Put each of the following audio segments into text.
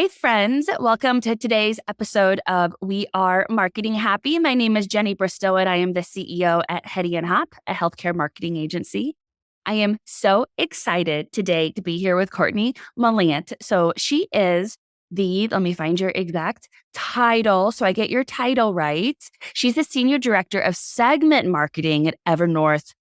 Hi, friends. Welcome to today's episode of We Are Marketing Happy. My name is Jenny Bristow, and I am the CEO at Hetty and Hop, a healthcare marketing agency. I am so excited today to be here with Courtney Mahlandt. So she is let me find your exact title so I get your title right. She's the Senior Director of Segment Marketing at Evernorth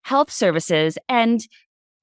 Health Services. And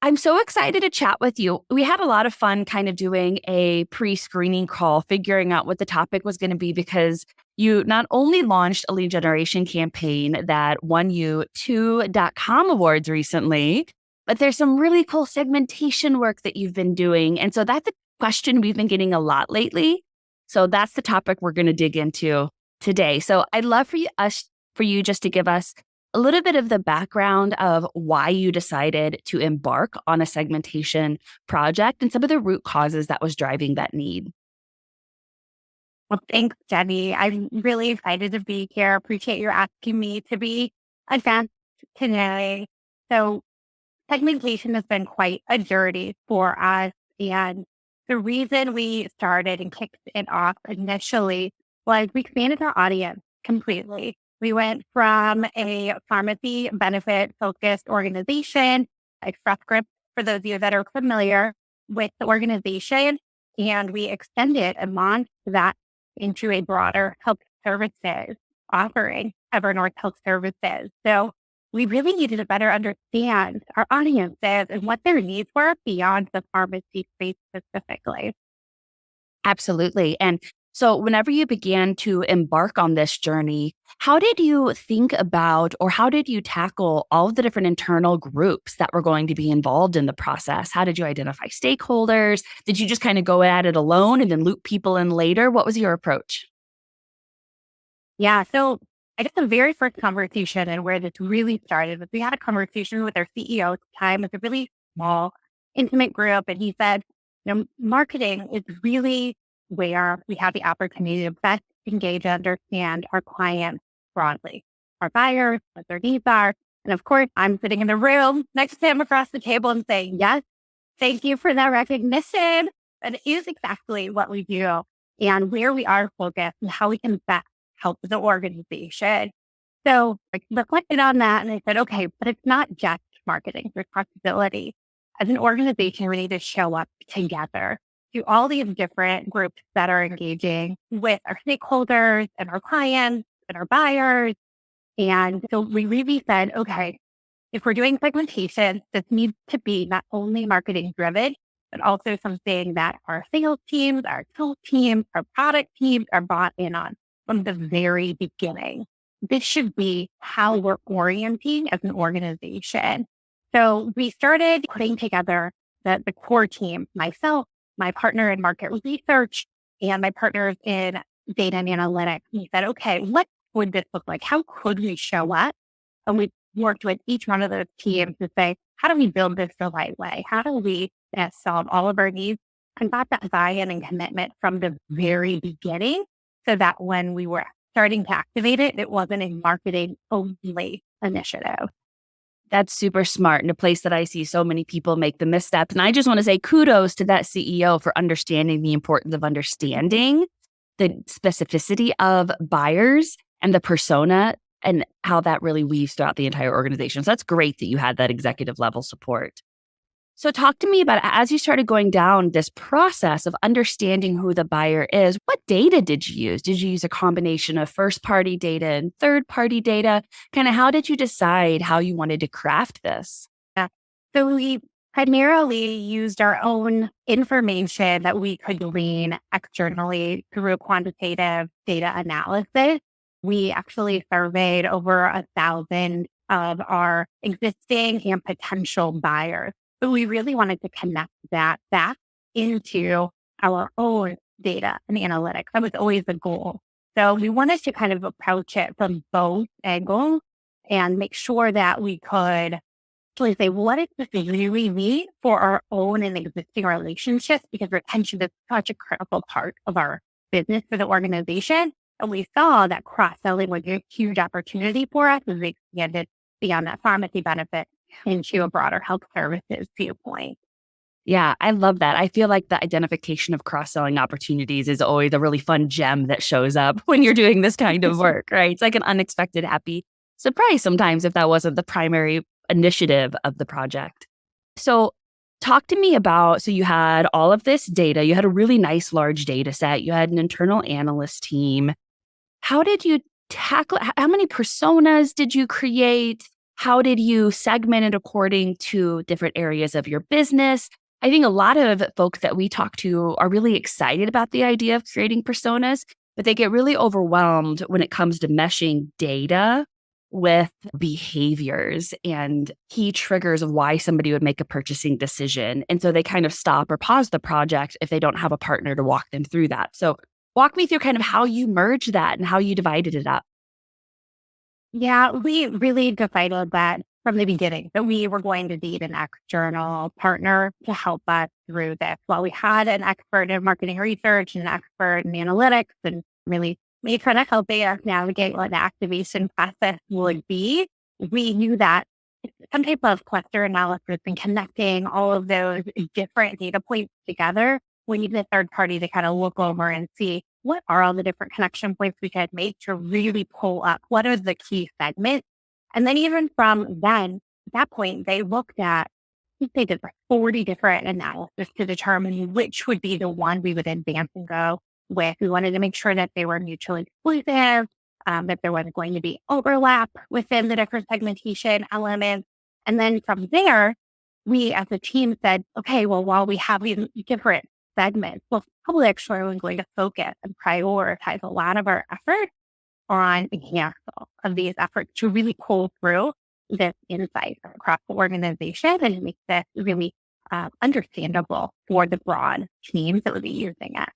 I'm so excited to chat with you. We had a lot of fun kind of doing a pre-screening call, figuring out what the topic was going to be, because you not only launched a lead generation campaign that won you 2.com awards recently, but there's some really cool segmentation work that you've been doing. And so that's a question we've been getting a lot lately. So that's the topic we're going to dig into today. So I'd love for you just to give us a little bit of the background of why you decided to embark on a segmentation project and some of the root causes that was driving that need. Well, thanks, Jenny. I'm really excited to be here. Appreciate you asking me to be advanced today. So, segmentation has been quite a journey for us. And the reason we started and kicked it off initially was we expanded our audience completely. We went from a pharmacy benefit focused organization, Express Scripts, for those of you that are familiar with the organization, and we extended and launched that into a broader health services offering, Evernorth Health Services. So we really needed to better understand our audiences and what their needs were beyond the pharmacy space specifically. Absolutely. And so whenever you began to embark on this journey, how did you think about, or how did you tackle all of the different internal groups that were going to be involved in the process? How did you identify stakeholders? Did you just kind of go at it alone and then loop people in later? What was your approach? Yeah. So I guess the very first conversation and where this really started was we had a conversation with our CEO at the time. It's a really small, intimate group. And he said, marketing is really where we have the opportunity to best engage and understand our clients broadly, our buyers, what their needs are. And of course, I'm sitting in the room next to him across the table and saying, yes, thank you for that recognition. And it is exactly what we do and where we are focused and how we can best help the organization. So I reflected on that and I said, okay, but it's not just marketing responsibility. As an organization, we need to show up together to all these different groups that are engaging with our stakeholders and our clients and our buyers. And so we really said, okay, if we're doing segmentation, this needs to be not only marketing driven, but also something that our sales teams, our tool teams, our product teams are bought in on from the very beginning. This should be how we're orienting as an organization. So we started putting together the core team, myself, my partner in market research, and my partners in data and analytics. We said, okay, what would this look like? How could we show up? And we worked with each one of those teams to say, how do we build this the right way? How do we solve all of our needs? And got that buy-in and commitment from the very beginning so that when we were starting to activate it, it wasn't a marketing only initiative. That's super smart, in a place that I see so many people make the misstep. And I just want to say kudos to that CEO for understanding the importance of understanding the specificity of buyers and the persona and how that really weaves throughout the entire organization. So that's great that you had that executive level support. So talk to me about, as you started going down this process of understanding who the buyer is, what data did you use? Did you use a combination of first-party data and third-party data? Kind of how did you decide how you wanted to craft this? Yeah. So we primarily used our own information that we could glean externally through quantitative data analysis. We actually surveyed over 1,000 of our existing and potential buyers. But we really wanted to connect that back into our own data and analytics. That was always the goal. So we wanted to kind of approach it from both angles and make sure that we could actually say, what does this really mean for our own and existing relationships? Because retention is such a critical part of our business for the organization. And we saw that cross-selling was a huge opportunity for us as we expanded beyond that pharmacy benefit into a broader health services viewpoint. Yeah, I love that. I feel like the identification of cross-selling opportunities is always a really fun gem that shows up when you're doing this kind of work, right? It's like an unexpected happy surprise sometimes if that wasn't the primary initiative of the project. So, talk to me about so you had all of this data, you had a really nice large data set, you had an internal analyst team. How did you tackle how many personas did you create? How did you segment it according to different areas of your business? I think a lot of folks that we talk to are really excited about the idea of creating personas, but they get really overwhelmed when it comes to meshing data with behaviors and key triggers of why somebody would make a purchasing decision. And so they kind of stop or pause the project if they don't have a partner to walk them through that. So walk me through kind of how you merged that and how you divided it up. Yeah, we really decided that from the beginning that we were going to need an external partner to help us through this. While we had an expert in marketing research and an expert in analytics and really me kind of helping us navigate what the activation process would be, we knew that some type of cluster analysis and connecting all of those different data points together, we need a third party to kind of look over and see what are all the different connection points we could make to really pull up what are the key segments. And then even from then, at that point, they looked at, I think they did like 40 different analysis to determine which would be the one we would advance and go with. We wanted to make sure that they were mutually exclusive, that there wasn't going to be overlap within the different segmentation elements. And then from there, we as a team said, okay, well, while we have these different segments, we'll probably actually going to focus and prioritize a lot of our effort on a handful of these efforts to really pull through this insight across the organization and make this really understandable for the broad teams that would be using it.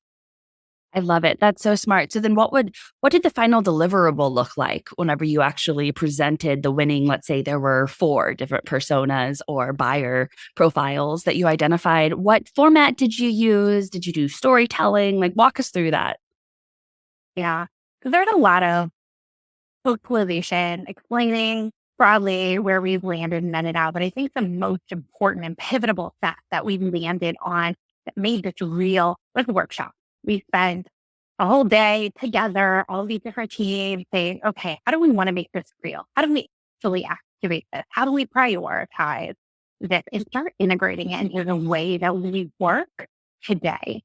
I love it. That's so smart. So then what did the final deliverable look like whenever you actually presented the winning, let's say there were 4 different personas or buyer profiles that you identified. What format did you use? Did you do storytelling? Like walk us through that. Yeah. Because there's a lot of vocalization, explaining broadly where we've landed and ended out. But I think the most important and pivotal step that we landed on that made this real was the workshop. We spent a whole day together, all these different teams saying, okay, how do we want to make this real? How do we actually activate this? How do we prioritize this and start integrating it into the way that we work today?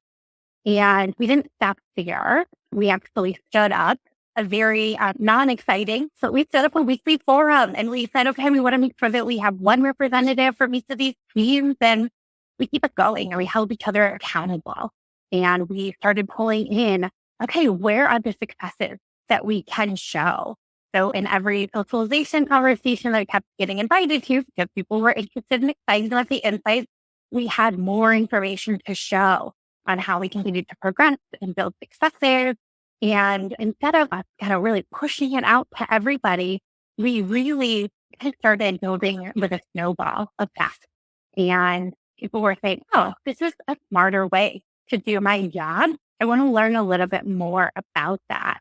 And we didn't stop there. We actually stood up a very non-exciting. So we set up a weekly forum and we said, okay, we want to make sure that we have one representative from each of these teams and we keep it going and we held each other accountable. And we started pulling in, okay, where are the successes that we can show? So in every socialization conversation that I kept getting invited to because people were interested and excited about the insights, we had more information to show on how we continue to progress and build successes. And instead of us kind of really pushing it out to everybody, we really kind of started building with a snowball effect. And people were saying, oh, this is a smarter way to do my job. I want to learn a little bit more about that.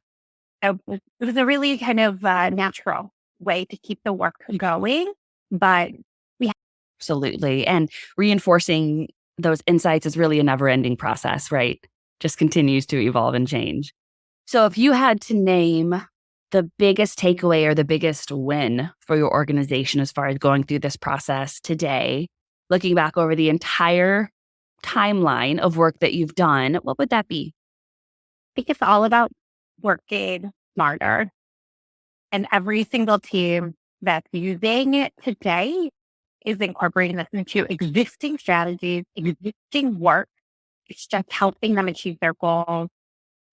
So it was a really kind of natural way to keep the work going. But we Absolutely. And reinforcing those insights is really a never-ending process, right? Just continues to evolve and change. So if you had to name the biggest takeaway or the biggest win for your organization as far as going through this process today, looking back over the entire timeline of work that you've done, what would that be? think it's all about working smarter. And every single team that's using it today is incorporating this into existing strategies, existing work. It's just helping them achieve their goals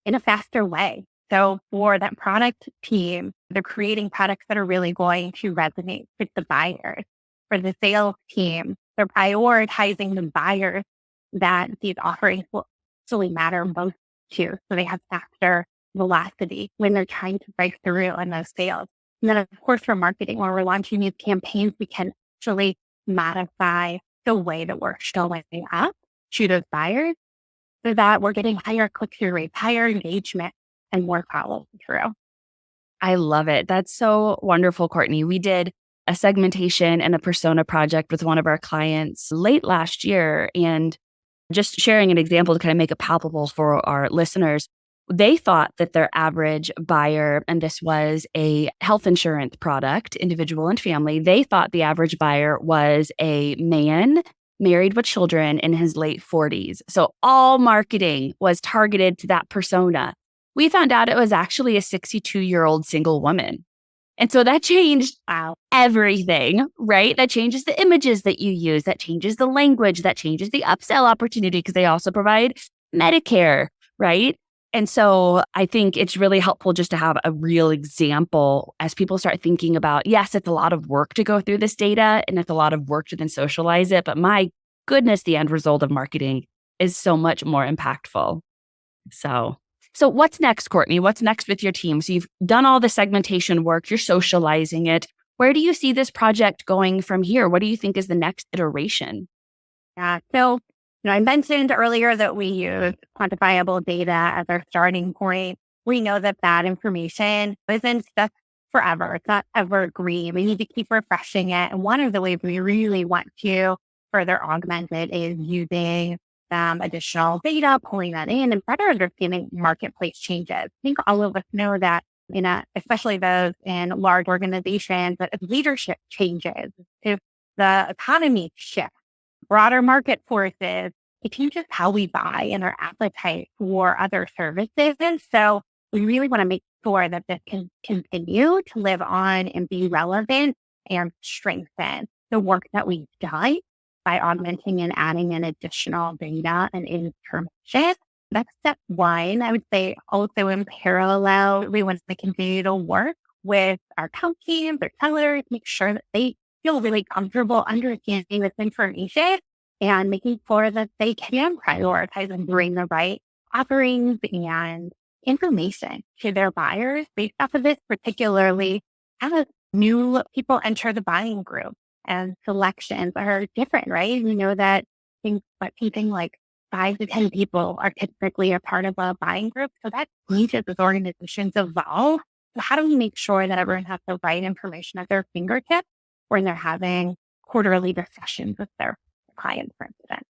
in a faster way. So for that product team, they're creating products that are really going to resonate with the buyers. For the sales team, they're prioritizing the buyers that these offerings will actually matter most to. So they have faster velocity when they're trying to break through on those sales. And then of course for marketing, when we're launching these campaigns, we can actually modify the way that we're showing up to those buyers so that we're getting higher click-through rates, higher engagement, and more follow through. I love it. That's so wonderful, Courtney. We did a segmentation and a persona project with one of our clients late last year. And just sharing an example to kind of make it palpable for our listeners, they thought that their average buyer, and this was a health insurance product, individual and family, they thought the average buyer was a man married with children in his late 40s. So all marketing was targeted to that persona. We found out it was actually a 62-year-old single woman. And so that changed everything, right? That changes the images that you use, that changes the language, that changes the upsell opportunity because they also provide Medicare, right? And so I think it's really helpful just to have a real example as people start thinking about, yes, it's a lot of work to go through this data and it's a lot of work to then socialize it. But my goodness, the end result of marketing is so much more impactful. So what's next, Courtney? What's next with your team? So you've done all the segmentation work, you're socializing it. Where do you see this project going from here? What do you think is the next iteration? Yeah. So, I mentioned earlier that we use quantifiable data as our starting point. We know that that information isn't just forever. It's not evergreen. We need to keep refreshing it. And one of the ways we really want to further augment it is using additional data, pulling that in and better understanding marketplace changes. I think all of us know that, especially those in large organizations, that if leadership changes, if the economy shifts, broader market forces, it changes how we buy and our appetite for other services. And so we really want to make sure that this can continue to live on and be relevant and strengthen the work that we've done by augmenting and adding in additional data and information. That's step one. I would say also in parallel, we want to continue to work with our account teams, our sellers, make sure that they feel really comfortable understanding this information and making sure that they can prioritize and bring the right offerings and information to their buyers based off of this, particularly as new people enter the buying group and selections are different, right? We know that something like 5 to 10 people are typically a part of a buying group. So that changes as organizations evolve. So how do we make sure that everyone has the right information at their fingertips when they're having quarterly discussions with their clients, for instance?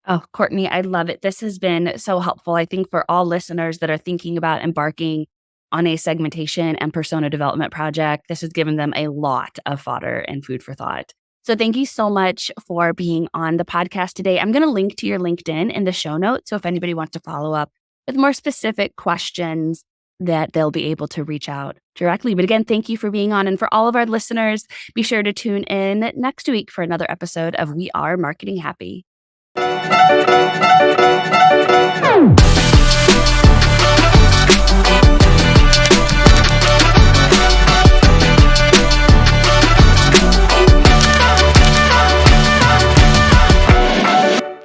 Oh, Courtney, I love it. This has been so helpful, I think, for all listeners that are thinking about embarking on a segmentation and persona development project. This has given them a lot of fodder and food for thought. So thank you so much for being on the podcast today. I'm going to link to your LinkedIn in the show notes. So if anybody wants to follow up with more specific questions, that they'll be able to reach out directly. But again, thank you for being on. And for all of our listeners, be sure to tune in next week for another episode of We Are Marketing Happy.